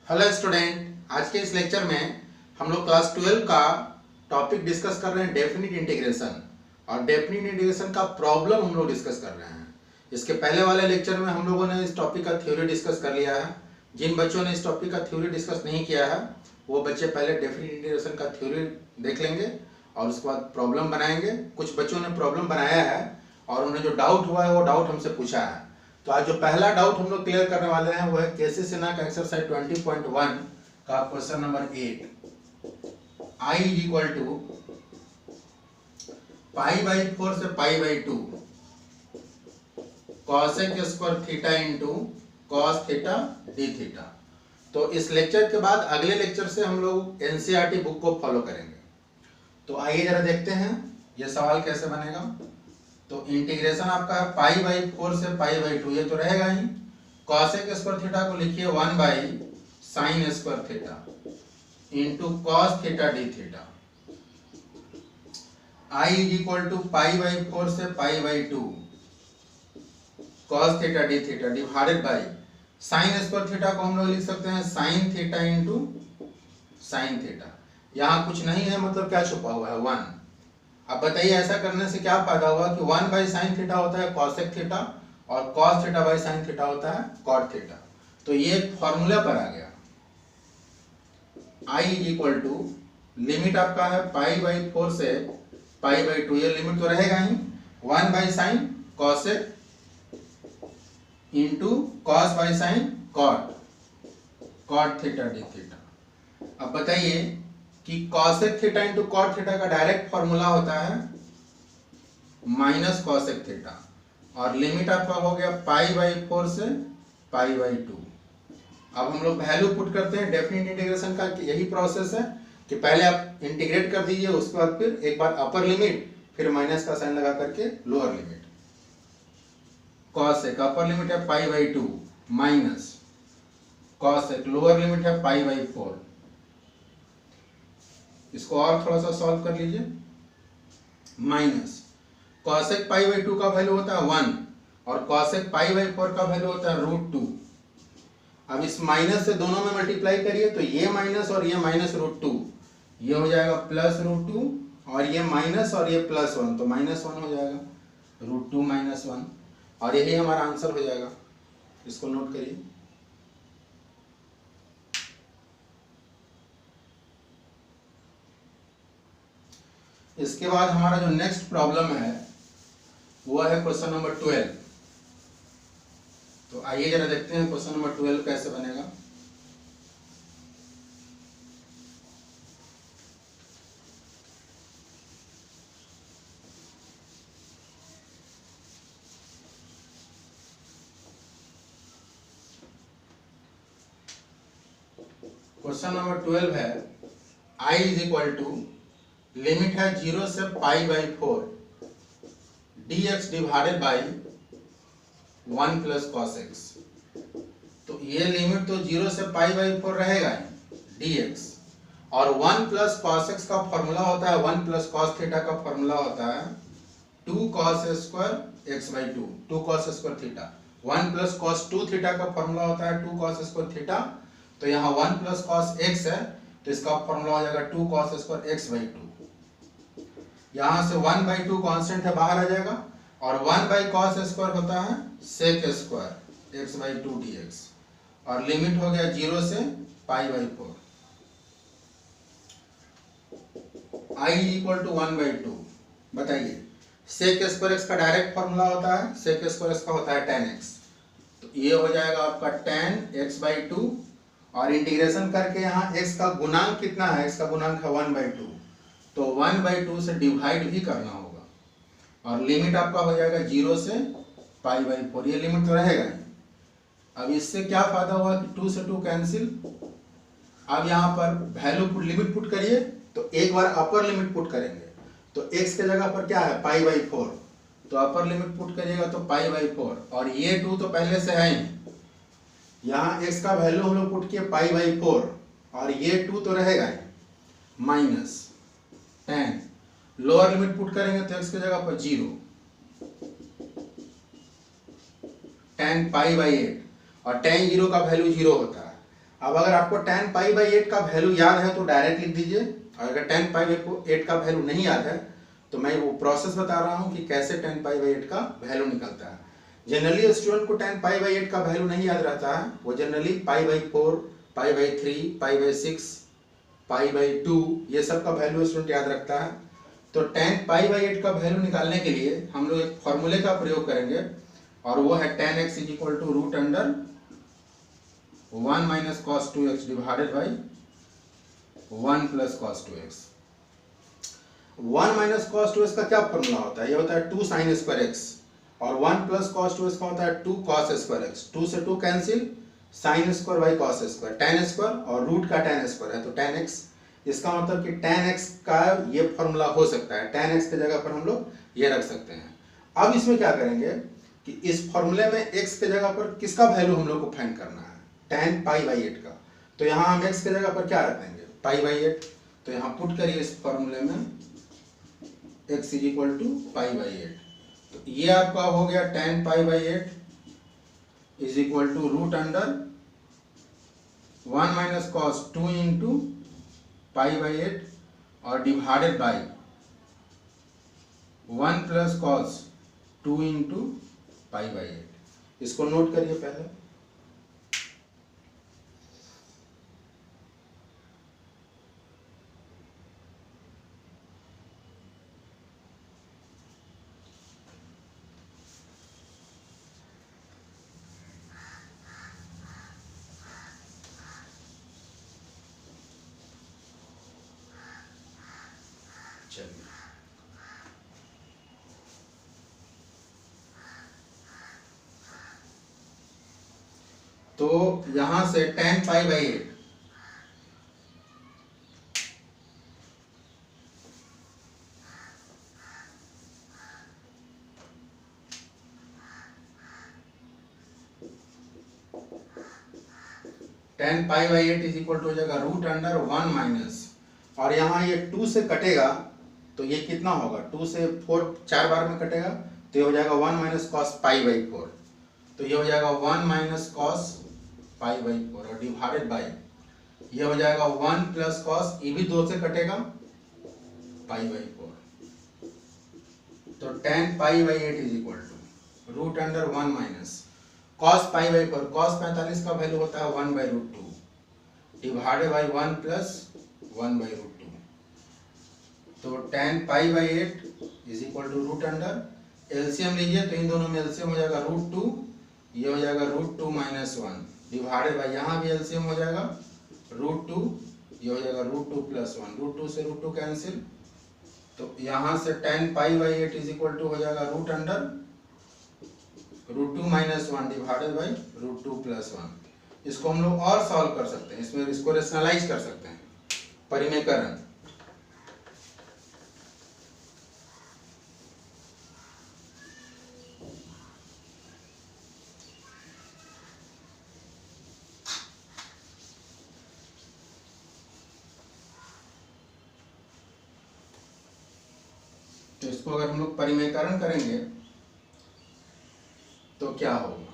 Hello student, आज के इस लेक्चर में हम लोग क्लास 12 का टॉपिक डिस्कस कर रहे हैं डेफिनिट इंटीग्रेशन। और डेफिनिट इंटीग्रेशन का प्रॉब्लम हम लोग डिस्कस कर रहे हैं। इसके पहले वाले लेक्चर में हम लोगों ने इस टॉपिक का थ्योरी डिस्कस कर लिया है। जिन बच्चों ने इस टॉपिक का थ्योरी डिस्कस नहीं किया है वो बच्चे पहले डेफिनिट इंटीग्रेशन का थ्योरी देख लेंगे और उसके बाद प्रॉब्लम बनाएंगे। कुछ बच्चों ने प्रॉब्लम बनाया है और उन्हें जो डाउट हुआ है वो डाउट हमसे पूछा है। तो आज जो पहला डाउट हम लोग क्लियर करने वाले हैं वो है केसी सिन्हा का एक्सरसाइज 20.1 का question number 8। I is equal to π/4 से π/2 cosec square theta into cos theta d theta. तो इस लेक्चर के बाद अगले लेक्चर से हम लोग एनसीईआरटी बुक को फॉलो करेंगे। तो आइए जरा देखते हैं ये सवाल कैसे बनेगा। तो इंटीग्रेशन आपका है π/4 से π/2, ये तो रहेगा ही। cosec स्क्वायर थीटा को लिखिए 1/sin square theta into cos theta d theta. I is equal to π/4 से π/2 cos theta d theta divided by sine square theta को हम लोग लिख सकते हैं sine theta into sine theta. यहाँ कुछ नहीं है, मतलब क्या छुपा हुआ है 1। अब बताइए ऐसा करने से क्या फायदा हुआ कि 1/sin थीटा होता है cosec थीटा और cos theta by sine theta होता है cot थीटा। तो ये फॉर्मूला पर आ गया। I is equal to limit आपका है π/4 से π/2, ये लिमिट तो रहेगा ही 1/sin cosec into cos by sine cot theta d theta. अब बताइए कि cosec theta into cot theta का डायरेक्ट फॉर्मूला होता है माइनस cosec थीटा और लिमिट आपका हो गया π/4 से π/2। अब हम लोग वैल्यू पुट करते हैं डेफिनिट इंटीग्रेशन का। यही प्रोसेस है कि पहले आप इंटीग्रेट कर दीजिए, उसके बाद फिर एक बार अपर लिमिट फिर माइनस का साइन लगा करके lower limit. cosec upper limit है π/2 माइनस cosec लोअर लिमिट है π/4। इसको और थोड़ा सा सॉल्व कर लीजिए। माइनस cosec π/2 का वैल्यू होता है 1 और cosec π/4 का वैल्यू होता है √2। अब इस माइनस से दोनों में मल्टीप्लाई करिए तो ये माइनस और ये माइनस √2, ये हो जाएगा प्लस √2 और ये माइनस और ये +1, तो -1 हो जाएगा √2 - 1 और यही हमारा आंसर हो जाएगा। इसको नोट करिए। इसके बाद हमारा जो नेक्स्ट प्रॉब्लम है वो है क्वेश्चन नंबर 12। तो आइए जरा देखते हैं क्वेश्चन नंबर 12 कैसे बनेगा। क्वेश्चन नंबर 12 है I is equal to limit है 0 से π/4 dx divided by 1 plus cos x। तो ये लिमिट तो 0 से π/4 रहेगा dx और 1 प्लस cos x का फॉर्मूला होता है 1 प्लस cos थीटा का फॉर्मूला होता है 2 cos square x/2 2 cos square theta. 1 plus cos 2 theta का फॉर्मूला होता है 2 cos स्क्वायर थीटा। तो यहाँ 1 प्लस cos x है तो इसका फॉर्मूला हो जाएगा 2 cos स्क्वायर x/2। यहाँ से 1/2 कांस्टेंट है, बाहर आ जाएगा और 1/cos स्क्वायर होता है sec स्क्वायर x/2 dx और लिमिट हो गया 0 से π/4। I equal to 1/2। बताइए sec स्क्वायर x का डायरेक्ट फॉर्मूला होता है sec स्क्वायर x का होता है tan x। तो ये हो जाएगा आपका tan x/2 और इंटीग्रेशन करके यहाँ x का गुणांक कितना है, x का गुणांक है 1/2, तो 1/2 से डिवाइड भी करना होगा और लिमिट आपका हो जाएगा 0 से π/4, ये लिमिट तो रहेगा ही। अब इससे क्या फायदा हुआ कि 2 से 2 कैंसिल। अब यहाँ पर वैल्यू पुट लिमिट पुट करिए तो एक बार अपर लिमिट पुट करेंगे तो x के जगह पर क्या है π/4, तो अपर लिमिट पुट करिएगा तो π/4 और ये 2 तो पहले से है ही। यहाँ x का वैल्यू हम लोग पुट किए π/4 और ये 2 तो रहेगा ही minus tan। Lower limit put करेंगे तो x के जगह पर 0 tan π/8 और tan 0 का वैल्यू 0 होता है अब अगर आपको tan पाई बाई 8 का वैल्यू याद है तो डायरेक्ट लिख दीजिए, और अगर tan पाई बाई 8 का वैल्यू नहीं याद है तो मैं वो प्रोसेस बता रहा हूँ कि कैसे tan पाई बाई 8 का वैल्यू निकलता है। जनरली स्टूडेंट को tan पाई बाई 8 का वैल्यू नहीं याद रहता है, वो generally pi by 4, pi by 3, pi by 6, pi by 2 ये सब का वैल्यू स्टूडेंट याद रखता है। तो tan पाई बाई 8 का वैल्यू निकालने के लिए हम लोग एक फॉर्मूले का प्रयोग करेंगे, और वो है tan x is equal to root under 1 minus cos 2x divided by 1 plus cos 2x। 1 minus cos 2x का क्या फॉर्मूला होता है? ये होता है 2 साइन स्क्वायर x, और 1 प्लस कॉस 2x का होता है 2 कॉस स्क्वायर x। 2 से 2 cancel, sine square by cos square, tan square और रूट का tan स्क्वायर है तो tan x। इसका मतलब कि tan x का ये फॉर्मूला हो सकता है, tan x की जगह पर हम लोग ये रख सकते हैं। अब इसमें क्या करेंगे कि इस फॉर्मूले में x की जगह पर किसका वैल्यू हम लोग को फाइंड करना है? tan पाई बाई 8 का। तो यहाँ हम x की जगह पर क्या रख देंगे? Pi by 8। तो यहाँ पुट करिए इस फॉर्मूले में x is equal to pi by 8। तो ये आपका हो गया tan pi by 8 is equal to root under 1 minus cos 2 into pi by 8 और divided by 1 plus cos 2 into pi by 8। इसको नोट करिए पहले। चलिए, तो यहां से tan pi by 8 tan pi by 8 is equal to हो जाएगा रूट अंडर 1 माइनस, और यहाँ ये 2 से कटेगा तो ये कितना होगा? 2 से 4 4 बार में कटेगा तो ये हो जाएगा 1 माइनस कॉस पाई बाई 4। तो ये हो जाएगा 1 माइनस कॉस पाई बाई 4 और डिवाइडेड बाई ये हो जाएगा 1 प्लस कॉस, ये भी 2 से कटेगा, पाई बाई 4। तो tan pi by 8 is equal to root under 1 minus cos pi by 4। Cos 45 का वैल्यू होता है 1 by root 2 divided by 1 plus 1 by root 2। तो tan pi by 8 is equal to root under LCM लीजिए तो इन दोनों में LCM हो जाएगा रूट 2, ये हो जाएगा रूट 2 माइनस 1 डिवाइडेड बाई यहाँ भी एलसीएम हो जाएगा रूट 2, ये हो जाएगा रूट 2 प्लस 1, रूट 2 से रूट 2 कैंसिल। तो यहाँ से tan pi by 8 is equal to हो जाएगा root under root 2 minus 1 divided by root 2 plus 1। इसको हम लोग और सॉल्व कर सकते हैं, इसमें इसको रेशनलाइज कर सकते हैं, परिमेयकरण। तो इसको अगर हम लोग परिमेयकरण करेंगे तो क्या होगा?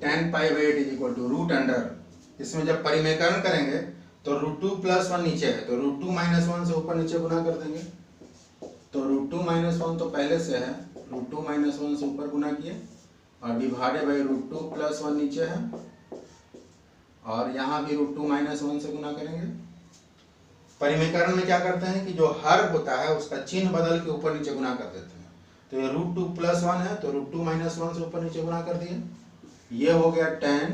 tan pi by 8 is equal to root under, इसमें जब परिमेयकरण करेंगे तो रूट 2 प्लस 1 नीचे है तो रूट 2 माइनस 1 से ऊपर नीचे गुना कर देंगे। तो रूट 2 माइनस 1 तो पहले से है, रूट 2 माइनस 1 से ऊपर गुना किए और डिवाइडेड बाई रूट 2 प्लस 1 नीचे है, और यहाँ भी रूट 2 माइनस 1 से गुना करेंगे। परिमेयकरण में क्या करते हैं कि जो हर होता है उसका चिन्ह बदल के ऊपर नीचे गुना कर देते हैं। तो ये रूट 2 प्लस 1 है तो रूट 2 माइनस 1 से ऊपर नीचे गुना कर दिए, ये हो गया tan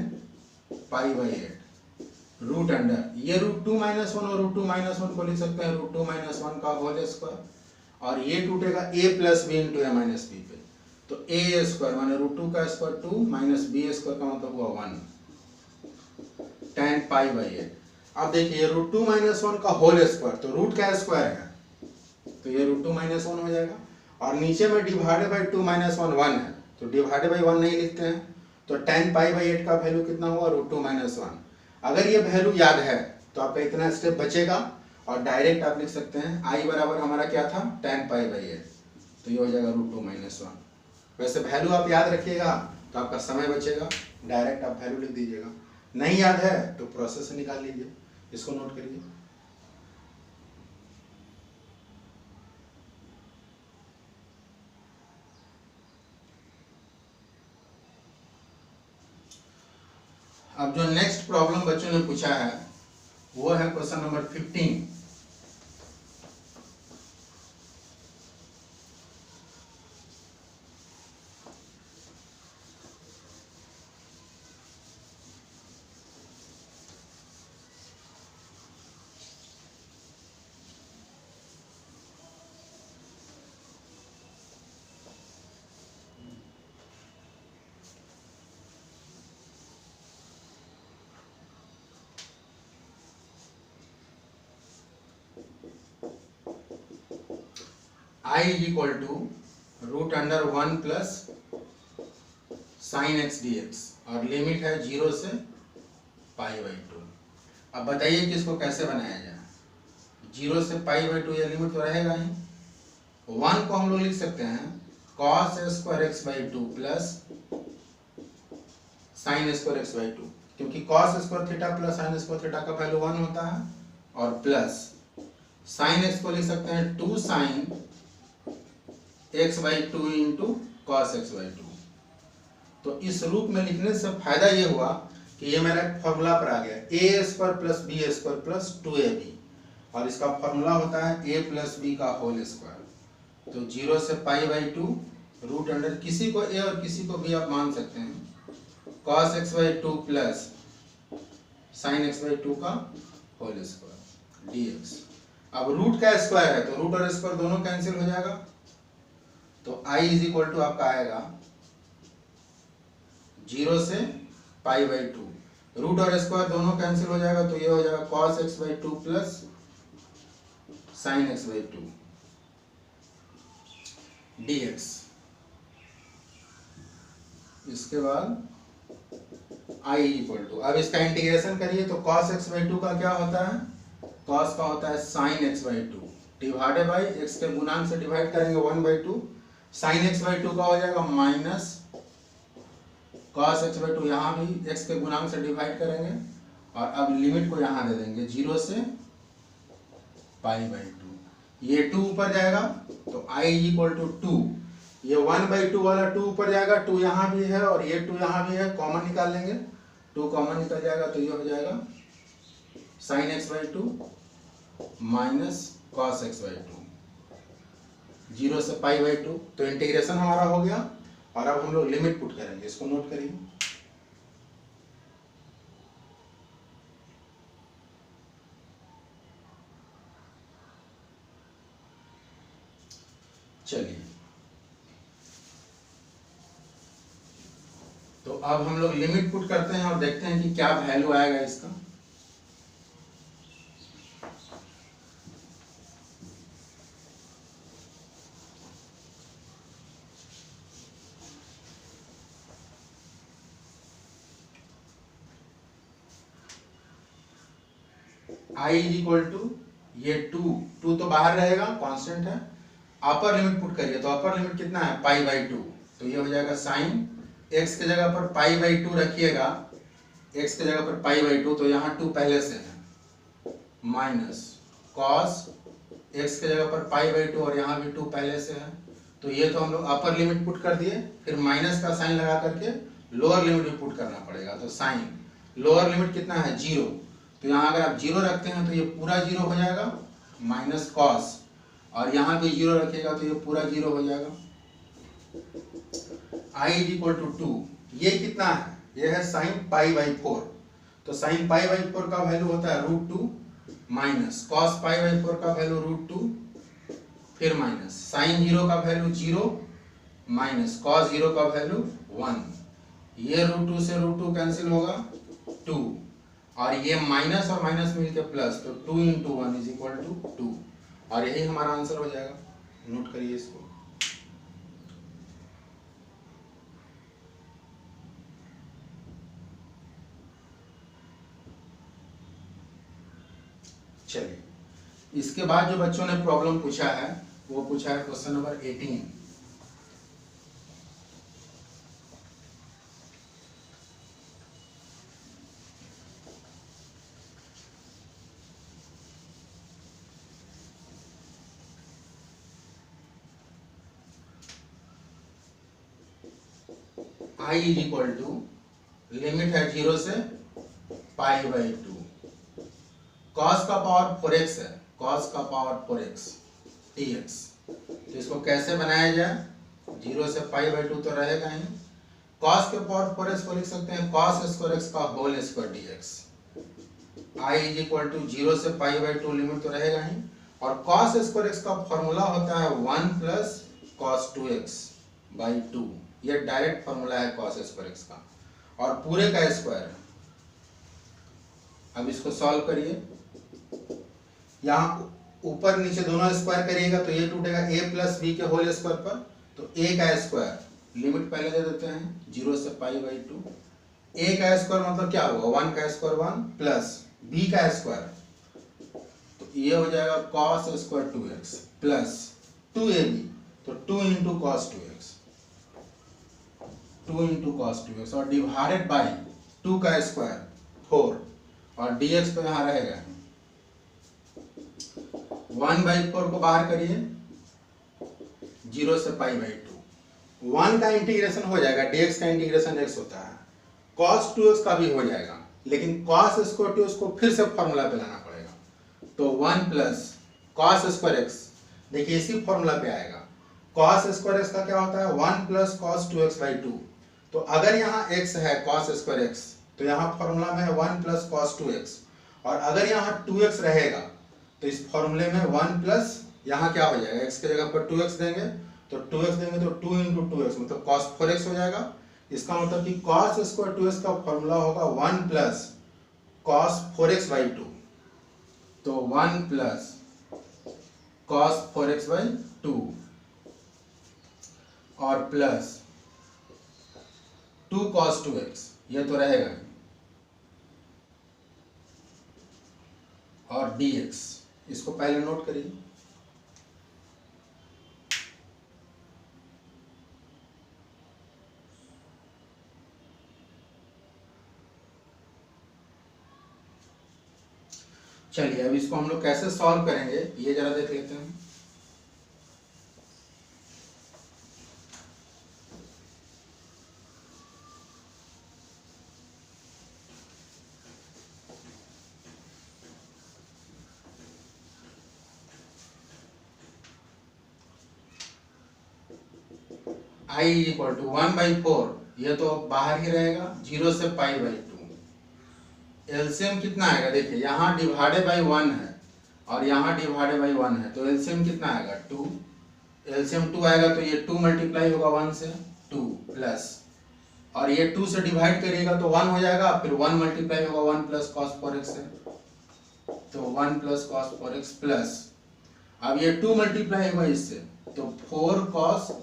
pi by 8 root under, ये रूट 2 माइनस 1 और रूट 2 माइनस 1 को लिख सकते हैं रूट 2 माइनस 1 का होल स्क्वायर, और ये टूटेगा a plus B into A minus B पे। तो ए स्क्वायर माने रूट 2 का स्क्वायर 2 माइनस बी स्क्वायर का मतलब हुआ 1 tan पाई बाई 8। अब देखिए रूट 2 माइनस 1 का होल स्क्वायर तो रूट का स्क्वायर है तो ये रूट 2 माइनस 1 हो जाएगा, और नीचे में डिवाइडेड बाई 2 माइनस 1 1 है तो डिवाइडेड बाई 1 नहीं लिखते हैं। तो tan पाई बाई 8 का वैल्यू कितना हुआ? Root 2 minus 1। अगर ये वैल्यू याद है तो आपका इतना स्टेप बचेगा और डायरेक्ट आप लिख सकते हैं आई बराबर हमारा क्या था tan पाई बाई ए, तो ये हो जाएगा √2 - 1। वैसे वैल्यू आप याद रखिएगा तो आपका समय बचेगा, डायरेक्ट आप वैल्यू लिख दीजिएगा। नहीं याद है तो प्रोसेस से निकाल लीजिए, इसको नोट करिए। अब जो नेक्स्ट प्रॉब्लम बच्चों ने पूछा है वो है question number 15। I is equal to √1 plus sin x dx और लिमिट है 0 से π/2। अब बताइए कि इसको कैसे बनाया जाए। 0 से π/2 ये लिमिट तो रहेगा ही। 1 को हम लोग लिख सकते हैं cos² x/2 plus sin² x/2, क्योंकि cos² theta plus sin² theta का वैल्यू 1 होता है, और प्लस sin x को लिख सकते हैं 2 sin x/2 into cos x/2। तो इस रूप में लिखने से फायदा ये हुआ कि ये मेरा फॉर्मूला पर आ गया a² plus b² plus 2ab, और इसका फॉर्मूला होता है a प्लस b का होल स्क्वायर। तो 0 से π/2 रूट अंडर किसी को a और किसी को b आप मान सकते हैं cos x/2 plus sin x/2 का होल स्क्वायर dx। अब रूट का स्क्वायर है तो रूट और स्क्वायर दोनों कैंसिल हो जाएगा, तो i इज इक्वल टू आपका आएगा 0 से π/2, रूट और स्क्वायर दोनों कैंसिल हो जाएगा, तो ये हो जाएगा cos x/2 plus sin x/2 dx। इसके बाद i इक्वल टू, अब इसका इंटीग्रेशन करिए तो cos x/2 का क्या होता है, cos का होता है sin x/2 divided by x के गुणांक से डिवाइड करेंगे 1/2, sin x/2 का हो जाएगा माइनस cos x/2, यहाँ भी x के गुणांक से डिवाइड करेंगे, और अब लिमिट को यहाँ दे देंगे 0 से π/2। ये 2 ऊपर जाएगा तो i इज इक्वल टू 2, ये 1/2 वाला 2 ऊपर जाएगा, 2 यहाँ भी है और ये 2 यहाँ भी है, कॉमन निकाल लेंगे, 2 कॉमन निकल जाएगा, तो ये हो जाएगा sin x/2 minus cos x/2 0 से π/2। तो इंटीग्रेशन हमारा हो गया, और अब हम लोग लिमिट पुट करेंगे, इसको नोट करिए। चलिए, तो अब हम लोग लिमिट पुट करते हैं और देखते हैं कि क्या वैल्यू आएगा इसका। i इज इक्वल टू, ये 2 तो बाहर रहेगा, कांस्टेंट है, अपर लिमिट पुट करिए तो अपर लिमिट कितना है π/2, तो ये हो जाएगा साइन x के जगह पर π/2 रखिएगा, x के जगह पर π/2, तो यहाँ 2 पहले से है, माइनस cos x के जगह पर π/2 और यहाँ भी 2 पहले से है, तो ये तो हम लोग अपर लिमिट पुट कर दिए, फिर माइनस का साइन लगा करके लोअर लिमिट भी पुट करना पड़ेगा। तो साइन लोअर लिमिट कितना है 0, तो यहाँ अगर आप 0 रखते हैं तो ये पूरा 0 हो जाएगा, माइनस कॉस, और यहाँ भी 0 रखिएगा तो ये पूरा 0 हो जाएगा। i इज इक्वल टू 2, ये कितना है, ये है साइन π/4, तो साइन π/4 का वैल्यू होता है √2 माइनस कॉस π/4 का वैल्यू √2, फिर माइनस साइन 0 का वैल्यू 0 माइनस कॉस 0 का वैल्यू 1, ये √2 से √2 कैंसिल होगा 2, और ये माइनस और माइनस मिलकर प्लस, तो 2 इंटू 1 इज इक्वल टू 2, और यही हमारा आंसर हो जाएगा। नोट करिए इसको। चलिए, इसके बाद जो बच्चों ने प्रॉब्लम पूछा है वो पूछा है question number 18। I is equal to, limit है 0 से π/2, cos का पावर 4x है, cos का पावर 4x dx। तो इसको कैसे बनाया जाए, 0 से π/2 तो रहेगा ही, cos के पावर 4x को लिख सकते हैं cos स्क्वायर x का whole square dx। I is equal to 0 से π/2, लिमिट तो रहेगा ही, और cos स्क्वायर x का फॉर्मूला होता है 1 प्लस cos 2x/2। ये डायरेक्ट फॉर्मूला है cos स्क्वायर x का, और पूरे का स्क्वायर। अब इसको सॉल्व करिए, यहाँ ऊपर नीचे दोनों स्क्वायर करिएगा तो ये टूटेगा a प्लस बी के होल स्क्वायर पर, तो a का स्क्वायर, लिमिट पहले दे देते हैं 0 से π/2। a का स्क्वायर मतलब क्या होगा, 1 का स्क्वायर 1 प्लस b का स्क्वायर, तो ये हो जाएगा cos square 2x plus 2ab, तो 2 into cos 2x, 2 into cos 2x, और डिवाइडेड बाई 2 का स्क्वायर 4, और dx तो यहाँ रहेगा 1/4 को बाहर करिए 0 से π/2। 1 का इंटीग्रेशन हो जाएगा, dx का इंटीग्रेशन x होता है, cos 2x का भी हो जाएगा, लेकिन cos स्क्वायर 2x को फिर से फॉर्मूला पे लाना पड़ेगा, तो 1 प्लस cos स्क्वायर x, देखिए इसी फॉर्मूला पे आएगा। cos स्क्वायर x का क्या होता है 1 प्लस cos 2x/2, तो अगर यहाँ x है cos स्क्वायर x, तो यहाँ फॉर्मूला में है 1 प्लस cos 2x, और अगर यहाँ 2x रहेगा तो इस फॉर्मूले में 1 प्लस यहाँ क्या हो जाएगा, x के जगह पर 2x देंगे, तो 2x देंगे तो 2 इंटू 2x मतलब cos 4x हो जाएगा। इसका मतलब कि cos स्क्वायर 2x का फॉर्मूला होगा 1 प्लस cos 4x/2, तो 1 प्लस cos 4x/2 और प्लस 2 cos 2x, ये तो रहेगा, और dx, इसको पहले नोट करिए। चलिए, अब इसको हम लोग कैसे सॉल्व करेंगे ये जरा देख लेते हैं। I इक्वल टू 1/4, ये तो बाहर ही रहेगा 0 से π/2। एलसीएम कितना आएगा, देखिए यहाँ डिवाइडेड बाई 1 है और यहाँ डिवाइडेड बाई 1 है, तो एलसीएम कितना आएगा 2। एलसीएम 2 आएगा तो ये 2 मल्टीप्लाई होगा 1 से, 2 प्लस, और ये 2 से डिवाइड करिएगा तो 1 हो जाएगा, फिर 1 मल्टीप्लाई होगा 1 प्लस cos 4x से, तो 1 प्लस cos 4x प्लस, अब ये 2 मल्टीप्लाई होगा इससे, तो 4 cos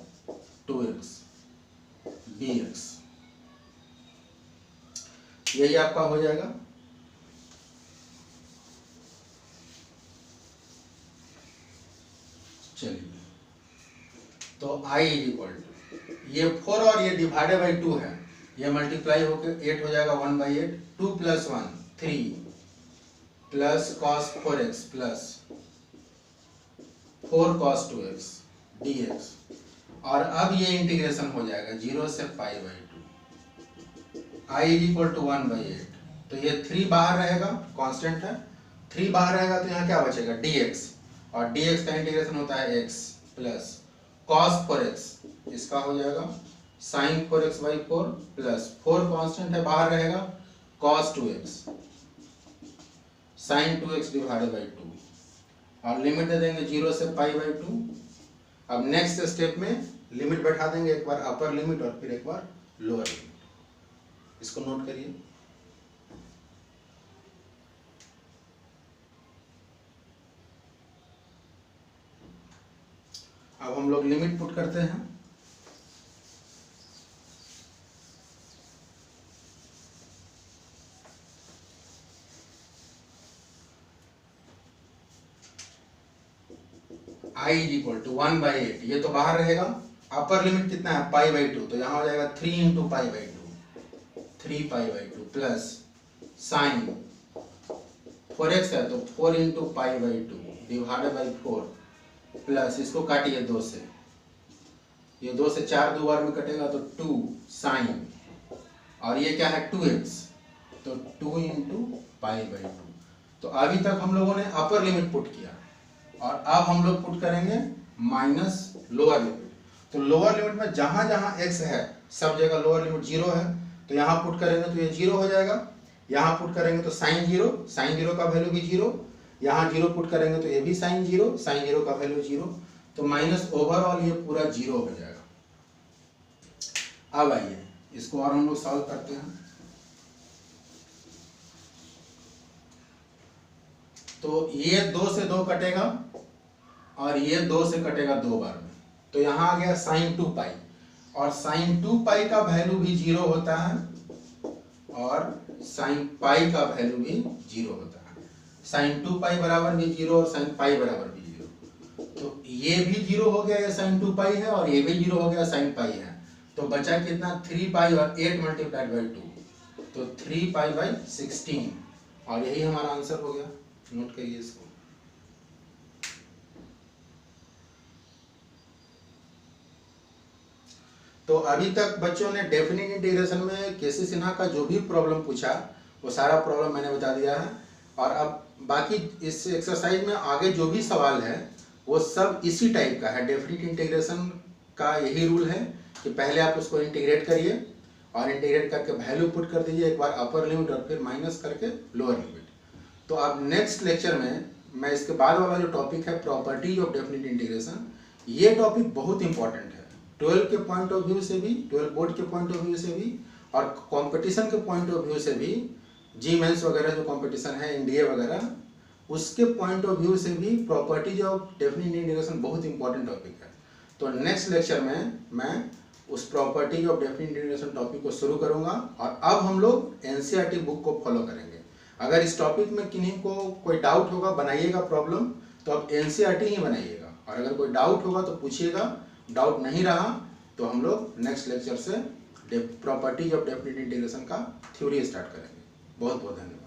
2x dx, यही आपका हो जाएगा। चलिए, तो I इज इक्वल टू, ये 4 और ये डिवाइडेड बाई 2 है, ये मल्टीप्लाई होकर 8 हो जाएगा 1/8, 2 plus 1 3 plus cos 4x plus 4 cos 2x dx, और अब ये इंटीग्रेशन हो जाएगा 0 से π/2, I इज इक्वल टू 1/8, तो ये 3 बाहर रहेगा, कांस्टेंट है, 3 बाहर रहेगा तो यहाँ क्या बचेगा dx, और dx का इंटीग्रेशन होता है x प्लस cos 4x, इसका हो जाएगा sin 4x/4 प्लस 4 कांस्टेंट है बाहर रहेगा, cos 2x sin 2x divided by 2, और लिमिट दे देंगे 0 से π/2। अब नेक्स्ट स्टेप में लिमिट बैठा देंगे, एक बार अपर लिमिट और फिर एक बार लोअर लिमिट, इसको नोट करिए। अब हम लोग लिमिट पुट करते हैं, आई इज इक्वल टू 1/8, ये तो बाहर रहेगा, अपर लिमिट कितना है π/2, तो यहाँ हो जाएगा 3 इंटू π/2, 3π/2 प्लस साइन 4x है तो 4 इंटू π/2 डिवाइडेड बाई 4 प्लस इसको काटिए 2 से, ये 2 से 4 दो बार में कटेगा तो 2 साइन, और ये क्या है 2x, तो 2 इंटू π/2। तो अभी तक हम लोगों ने अपर लिमिट पुट किया, और अब हम लोग पुट करेंगे माइनस लोअर लिमिट। तो लोअर लिमिट में जहां जहां x है सब जगह लोअर लिमिट 0 है, तो यहाँ पुट करेंगे तो ये 0 हो जाएगा, यहाँ पुट करेंगे तो साइन 0 का वैल्यू भी 0, यहाँ 0 पुट करेंगे तो ये भी साइन 0 का वैल्यू 0, तो माइनस ओवरऑल ये पूरा 0 हो जाएगा। अब आइए इसको और हम लोग सॉल्व करते हैं। तो ये 2 से 2 कटेगा और ये 2 से कटेगा 2 बार में, तो यहाँ आ गया साइन 2π, और साइन 2π का वैल्यू भी 0 होता है और साइन पाई का वैल्यू भी 0 होता है। साइन 2π बराबर भी 0 और साइन पाई बराबर भी 0, तो ये भी 0 हो गया, ये साइन 2π है, और ये भी 0 हो गया साइन पाई है, तो बचा कितना 3π और 8 मल्टीप्लाइड बाई 2, तो 3π/16, और यही हमारा आंसर हो गया। नोट करिए इसको। तो अभी तक बच्चों ने डेफिनेट इंटीग्रेशन में केसी सिन्हा का जो भी प्रॉब्लम पूछा वो सारा प्रॉब्लम मैंने बता दिया है, और अब बाकी इस एक्सरसाइज में आगे जो भी सवाल है वो सब इसी टाइप का है। डेफिनेट इंटीग्रेशन का यही रूल है कि पहले आप उसको इंटीग्रेट करिए, और इंटीग्रेट करके वैल्यू पुट कर दीजिए, एक बार अपर लिमिट और फिर माइनस करके लोअर लिमिट। तो अब नेक्स्ट लेक्चर में मैं इसके बाद वाला जो टॉपिक है प्रॉपर्टीज ऑफ डेफिनेट इंटीग्रेशन, ये टॉपिक बहुत इंपॉर्टेंट है 12 के पॉइंट ऑफ व्यू से भी, 12 बोर्ड के पॉइंट ऑफ व्यू से भी, और कंपटीशन के पॉइंट ऑफ व्यू से भी, जी मेंस वगैरह जो कंपटीशन है एनडीए वगैरह, उसके पॉइंट ऑफ व्यू से भी प्रॉपर्टीज ऑफ डेफिनेट इंटीग्रेशन बहुत इंपॉर्टेंट टॉपिक है। तो नेक्स्ट लेक्चर में मैं उस properties of definite integration topic को शुरू करूंगा, और अब हम लोग एनसीईआरटी बुक को फॉलो करेंगे। अगर इस टॉपिक में किन्हीं को कोई डाउट होगा बनाइएगा प्रॉब्लम, तो आप एनसीईआरटी ही बनाइएगा, और अगर कोई डाउट होगा तो पूछिएगा, डाउट नहीं रहा तो हम लोग नेक्स्ट लेक्चर से प्रॉपर्टीज ऑफ डेफिनेट इंटीग्रेशन का थ्योरी स्टार्ट करेंगे। बहुत बहुत धन्यवाद।